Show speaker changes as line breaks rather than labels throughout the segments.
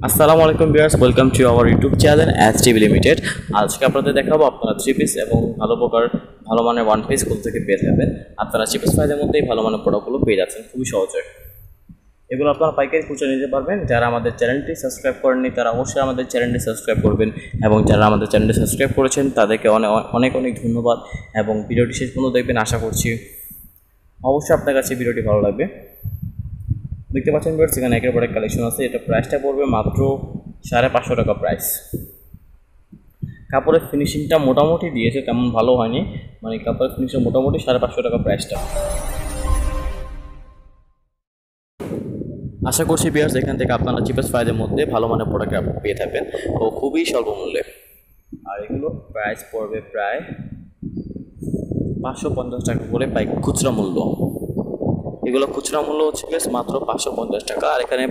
আসসালামু আলাইকুম viewers, welcome to our YouTube channel STV limited. আজকে আপনাদের দেখাবো আপনারা থ্রি পিস এবং ভালো মানের ওয়ান পিস কোথা থেকে পেয়ে যাবেন। আপনারা চিপেস্ট প্রাইসের মধ্যেই ভালো মানের প্রোডাক্টগুলো পেয়ে যাচ্ছেন খুবই সহজে। এগুলো আপনারা পাইকারি খুচরা নিতে পারবেন। যারা আমাদের চ্যানেলটি সাবস্ক্রাইব করেননি তারা অবশ্যই আমাদের চ্যানেলটি সাবস্ক্রাইব করবেন, এবং যারা আমাদের চ্যানেলটি সাবস্ক্রাইব করেছেন তাদেরকে অনেক অনেক ধন্যবাদ, এবং ভিডিওটি শেষ পর্যন্ত দেখবেন আশা করছি। অবশ্যই আপনার কাছে ভিডিওটি ভালো লাগবে। দেখতে পাচ্ছেন ভিউয়ার্স, এখানে একের পর এক কালেকশন আছে। এটা প্রাইসটা পড়বে মাত্র 550 টাকা প্রাইস। কাপড়ের ফিনিশিংটা মোটামুটি দিয়েছে, তেমন ভালো হয়নি, মানে কাপড়ের ফিনিশিং মোটামুটি 550 টাকা প্রাইসটা। আশা করছি ভিউয়ার্স এখান থেকে আপনারা চিপেস্ট প্রাইসের মধ্যে ভালো মানের প্রোডাক্ট পেয়ে থাকবেন ও খুবই স্বল্প মূল্যে। আর এগুলো প্রাইস পড়বে প্রায় 550 টাকা করে খুচরা মূল্য। এগুলো খুচরা মূল্য হচ্ছে মাত্র 550 টাকা। আর এখানে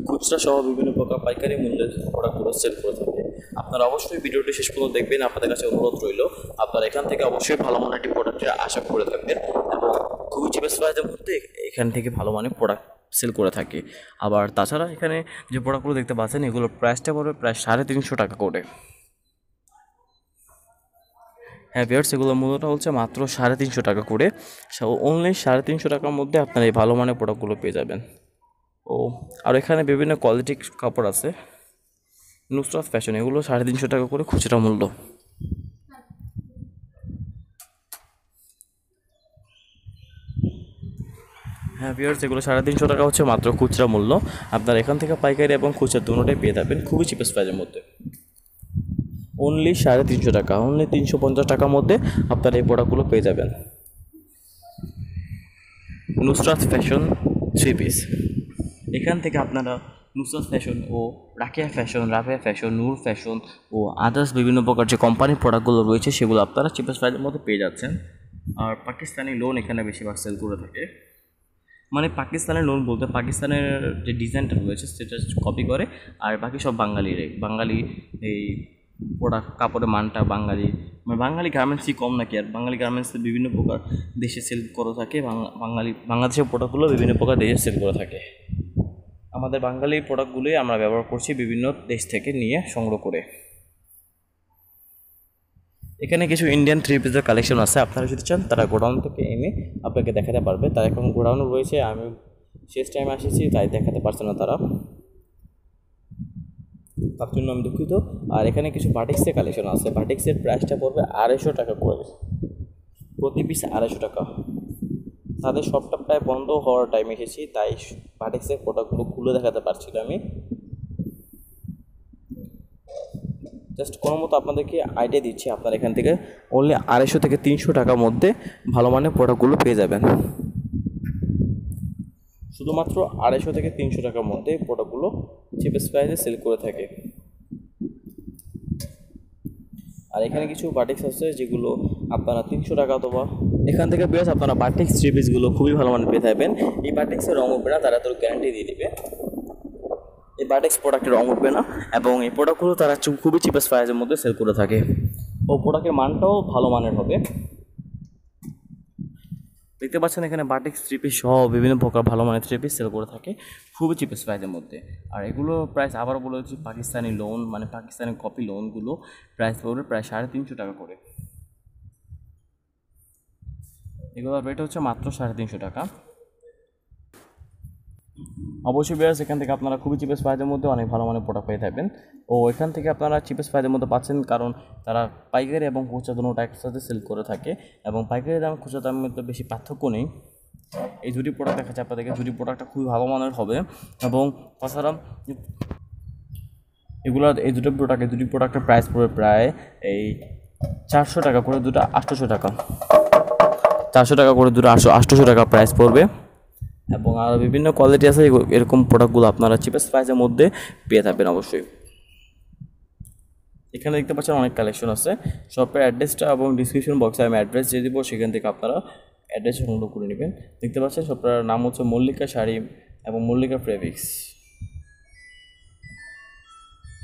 খুচরা সহ বিভিন্ন প্রকার পাইকারি মূল্যের প্রোডাক্টগুলো সেল করে থাকে। আপনারা অবশ্যই ভিডিওটি শেষ পর্যন্ত দেখবেন। আপনাদের কাছে অনুরোধ রইল, আপনারা এখান থেকে অবশ্যই ভালো মানের একটি প্রোডাক্টের আশা করে থাকবেন, এবং খুবই চিপেস্ট প্রাইসের মধ্যে এখান থেকে ভালো মানের প্রোডাক্ট সেল করে থাকে। আবার তাছাড়া এখানে যে প্রোডাক্টগুলো দেখতে পাচ্ছেন এগুলোর প্রাইসটা পড়বে প্রায় 350 টাকা করে। হ্যাঁ ভিউয়ার্স, এগুলোর মূল্যটা হচ্ছে মাত্র 350 টাকা করে। অনলি 350 টাকার মধ্যে আপনারা এই ভালো মানের প্রোডাক্টগুলো পেয়ে যাবেন। আর এখানে বিভিন্ন কোয়ালিটির কাপড় আছে। নুসরাত ফ্যাশন, এগুলো 350 টাকা করে খুচরা মূল্য। হ্যাঁ ভিউয়ার্স, এগুলো 350 টাকা হচ্ছে মাত্র খুচরা মূল্য। আপনারা এখান থেকে পাইকারি এবং খুচরা দুটোটাই পেয়ে যাবেন খুবই চিপেস্ট প্রাইসের মধ্যে। অনলি 350 টাকা, অনলি 350 টাকার মধ্যে আপনারা এই প্রোডাক্টগুলো পেয়ে যাবেন। নুসরাত ফ্যাশন থ্রি পিস, এখান থেকে আপনারা নুসরাত ফ্যাশন ও রাফিয়া ফ্যাশন, নূর ফ্যাশন ও আদার্স বিভিন্ন প্রকার যে কোম্পানির প্রোডাক্টগুলো রয়েছে সেগুলো আপনারা চিপেস্ট প্রাইসের মধ্যে পেয়ে যাচ্ছেন। আর পাকিস্তানি লোন এখানে বেশিরভাগ সেল করে থাকে। মানে পাকিস্তানের লোন বলতে পাকিস্তানের যে ডিজাইনটা রয়েছে সেটা কপি করে, আর বাকি সব বাঙালি এই প্রোডাক্ট কাপড়ের মানটা বাঙালি গার্মেন্টসই কম নাকি। আর বাঙালি গার্মেন্টস বিভিন্ন প্রকার দেশে সেল করে থাকে। বাংলাদেশের প্রোডাক্টগুলো বিভিন্ন প্রকার দেশে সেল করে থাকে। আমাদের বাঙালি প্রোডাক্টগুলোই আমরা ব্যবহার করছি বিভিন্ন দেশ থেকে নিয়ে সংগ্রহ করে। এখানে কিছু ইন্ডিয়ান থ্রি পিসের কালেকশন আছে। আপনারা যদি চান তারা গোডাউন থেকে এনে আপনাকে দেখাতে পারবে। তারা এখন গোডাউন রয়েছে, আমি শেষ টাইমে এসেছি তাই দেখাতে পারছে না তার জন্য আমি দুঃখিত। আর এখানে কিছু বাটিক্সের কালেকশন আছে। বাটিক্সের প্রাইসটা পড়বে 250 টাকা করে, প্রতি পিস 250 টাকা। তাদের সবটা প্রায় বন্ধ হওয়ার টাইম এসেছি, তাই বাটিক্সের প্রোডাক্টগুলো খুলে দেখাতে পারছিল আমি। জাস্ট কোনো মতো আপনাদেরকে আইডিয়া দিচ্ছি। আপনারা এখান থেকে অনলি 250 থেকে 300 টাকার মধ্যে ভালো মানের প্রোডাক্টগুলো পেয়ে যাবেন। শুধুমাত্র 250 থেকে 300 টাকার মধ্যে প্রোডাক্টগুলো চিপেস্ট প্রাইসে সেল করে থাকে। আর এখানে কিছু বাটিক্স আছে যেগুলো আপনারা 300 টাকা অথবা এখান থেকে বেশ আপনারা বাটিক্স থ্রি পিসগুলো খুবই ভালো মানের পেয়ে থাকবেন। এই বাটিক্সের রঙ উঠবে না, তারা তোর গ্যারান্টি দিয়ে দেবে। এই বাটিক্স প্রোডাক্টের রঙ উঠবে না, এবং এই প্রোডাক্টগুলো তারা খুবই চিপেস্ট প্রাইসের মধ্যে সেল করে থাকে। ও প্রোডাক্টের মানটাও ভালো মানের হবে। দেখতে পাচ্ছেন এখানে বাটিক্স থ্রি পিস সহ বিভিন্ন প্রকার ভালো মানের থ্রি পিস সেল করে থাকে খুবই চিপেস্ট প্রাইসের মধ্যে। আর এগুলো প্রাইস আবারও বলেছি, পাকিস্তানি লোন মানে পাকিস্তানি কপি লোনগুলো প্রাইস পড়বে প্রায় 350 টাকা করে। এগুলোর রেট হচ্ছে মাত্র 350 টাকা। অবশ্যই ভিউয়ার্স, এখান থেকে আপনারা খুবই চিপেস্ট প্রাইসের মধ্যে অনেক ভালো মানের প্রোডাক্ট পেয়ে থাকবেন। ও এখান থেকে আপনারা চিপেস্ট প্রাইসের মধ্যে পাচ্ছেন, কারণ তারা পাইকারি এবং খুচরা দুটোটা একসাথে সেল করে থাকে, এবং পাইকারি দাম খুচরা দামের মধ্যে বেশি পার্থক্য নেই। এই দুটি প্রোডাক্ট দেখাচ্ছে আপনাদেরকে, দুটি প্রোডাক্টটা খুবই ভালো মানের হবে। এবং তাছাড়া এই দুটি প্রোডাক্টের প্রাইস পড়বে প্রায় এই 400 টাকা করে, দুটো 800 টাকা, 400 টাকা করে দুটো 800 টাকা প্রাইস পড়বে। এবং আরও বিভিন্ন কোয়ালিটি আছে। এরকম প্রোডাক্টগুলো আপনারা চিপেস্ট প্রাইসের মধ্যে পেয়ে থাকবেন অবশ্যই। এখানে দেখতে পাচ্ছেন অনেক কালেকশন আছে। শপের অ্যাড্রেসটা এবং ডিসক্রিপশন বক্সে আমি অ্যাড্রেস দিয়ে দিব, সেখান থেকে আপনারা অ্যাড্রেস সংগ্রহ করে নেবেন। দেখতে পাচ্ছেন শপটার নাম হচ্ছে মল্লিকা শাড়ি এবং মল্লিকা ফেব্রিক্স।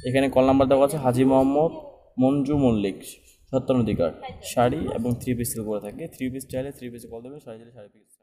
এখানে কল নাম্বার দেওয়া আছে হাজি মোহাম্মদ মঞ্জু মল্লিক, সত্তর অধিকার। শাড়ি এবং থ্রি পিস সেল করে থাকে। থ্রি পিস চাইলে থ্রি পিসে কল দেবেন, শাড়ি চাইলে শাড়ি পিস।